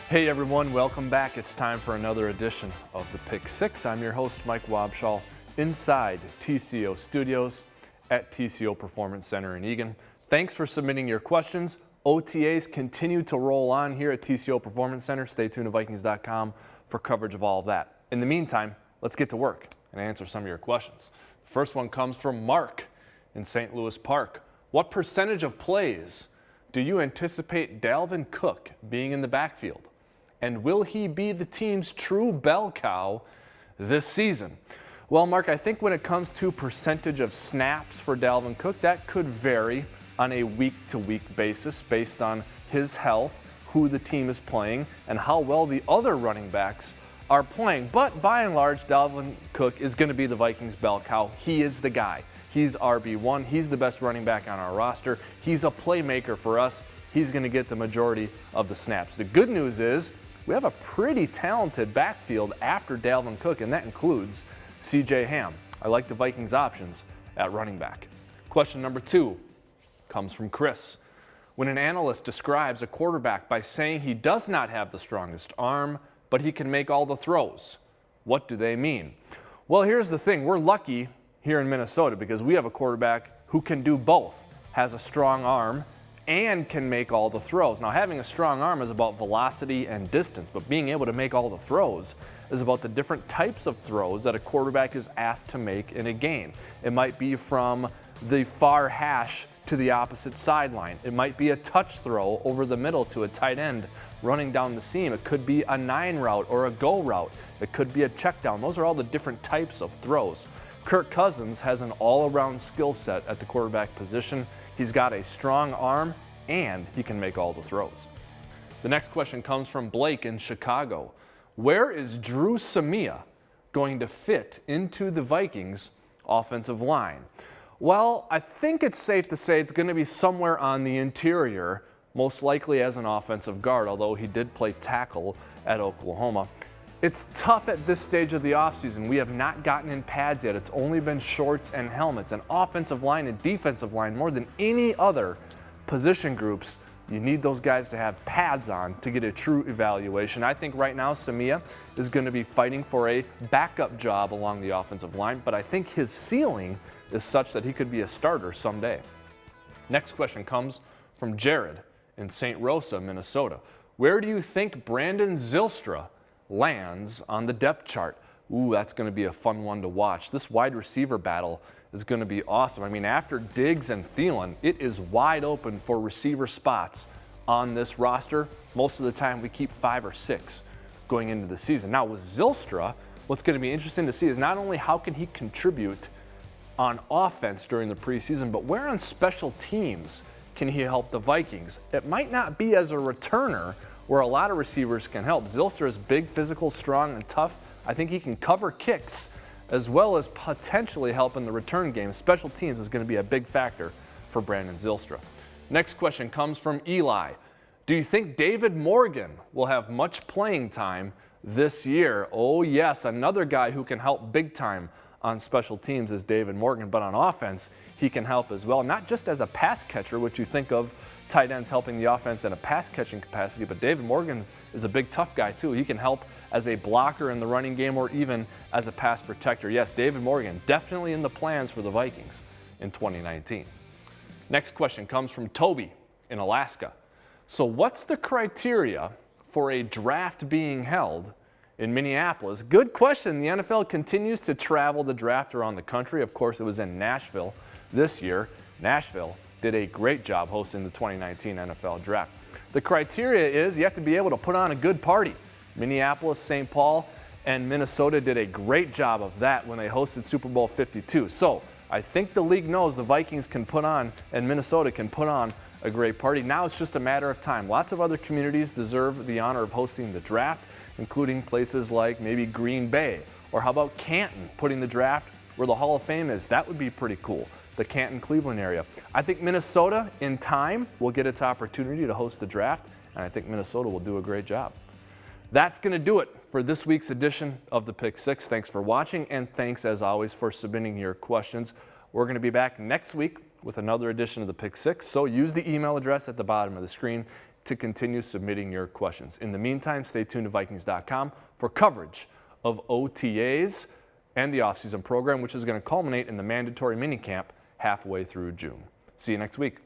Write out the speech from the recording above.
Hey everyone, welcome back. It's time for another edition of the Pick Six. I'm your host, Mike Wobschall, inside TCO Studios at TCO Performance Center in Eagan. Thanks for submitting your questions. OTAs continue to roll on here at TCO Performance Center. Stay tuned to Vikings.com for coverage of all of that. In the meantime, let's get to work and answer some of your questions. The first one comes from Mark in St. Louis Park. What percentage of plays do you anticipate Dalvin Cook being in the backfield? And will he be the team's true bell cow this season? Well, Mark, I think when it comes to percentage of snaps for Dalvin Cook, that could vary on a week-to-week basis based on his health, who the team is playing, and how well the other running backs are playing. But by and large, Dalvin Cook is going to be the Vikings' bell cow. He is the guy. He's RB1. He's the best running back on our roster. He's a playmaker for us. He's going to get the majority of the snaps. The good news is we have a pretty talented backfield after Dalvin Cook, and that includes C.J. Ham. I like the Vikings' options at running back. Question number 2 comes from Chris. When an analyst describes a quarterback by saying he does not have the strongest arm, but he can make all the throws, what do they mean? Well, here's the thing. We're lucky here in Minnesota because we have a quarterback who can do both, has a strong arm, and can make all the throws. Now, having a strong arm is about velocity and distance, but being able to make all the throws is about the different types of throws that a quarterback is asked to make in a game. It might be from the far hash to the opposite sideline. It might be a touch throw over the middle to a tight end running down the seam. It could be a 9 route or a go route. It could be a check down. Those are all the different types of throws. Kirk Cousins has an all-around skill set at the quarterback position. He's got a strong arm, and he can make all the throws. The next question comes from Blake in Chicago. Where is Drew Samiha going to fit into the Vikings' offensive line? Well, I think it's safe to say it's going to be somewhere on the interior, most likely as an offensive guard, although he did play tackle at Oklahoma. It's tough at this stage of the offseason. We have not gotten in pads yet. It's only been shorts and helmets. And offensive line and defensive line, more than any other position groups, you need those guys to have pads on to get a true evaluation. I think right now Samia is going to be fighting for a backup job along the offensive line, but I think his ceiling is such that he could be a starter someday. Next question comes from Jared in St. Rosa, Minnesota. Where do you think Brandon Zylstra lands on the depth chart? Ooh, that's going to be a fun one to watch. This wide receiver battle is going to be awesome. I mean, after Diggs and Thielen, it is wide open for receiver spots on this roster. Most of the time, we keep 5 or 6 going into the season. Now, with Zylstra, what's going to be interesting to see is not only how can he contribute on offense during the preseason, but where on special teams can he help the Vikings? It might not be as a returner where a lot of receivers can help. Zylstra is big, physical, strong, and tough. I think he can cover kicks as well as potentially help in the return game. Special teams is going to be a big factor for Brandon Zylstra. Next question comes from Eli. Do you think David Morgan will have much playing time this year? Oh yes, another guy who can help big time on special teams is David Morgan, but on offense, he can help as well. Not just as a pass catcher, which you think of tight ends helping the offense in a pass catching capacity, but David Morgan is a big tough guy too. He can help as a blocker in the running game or even as a pass protector. Yes, David Morgan definitely in the plans for the Vikings in 2019. Next question comes from Toby in Alaska. So what's the criteria for a draft being held in Minneapolis? Good question. The NFL continues to travel the draft around the country. Of course, it was in Nashville this year. Nashville did a great job hosting the 2019 NFL draft. The criteria is you have to be able to put on a good party. Minneapolis, St. Paul, and Minnesota did a great job of that when they hosted Super Bowl 52. So I think the league knows the Vikings can put on, and Minnesota can put on a great party. Now it's just a matter of time. Lots of other communities deserve the honor of hosting the draft, including places like maybe Green Bay, or how about Canton putting the draft where the Hall of Fame is? That would be pretty cool, the Canton, Cleveland area. I think Minnesota, in time, will get its opportunity to host the draft, and I think Minnesota will do a great job. That's going to do it for this week's edition of the Pick Six. Thanks for watching, and thanks, as always, for submitting your questions. We're going to be back next week with another edition of the Pick Six, so use the email address at the bottom of the screen. to continue submitting your questions. In the meantime, stay tuned to Vikings.com for coverage of OTAs and the offseason program, which is going to culminate in the mandatory minicamp halfway through June. See you next week.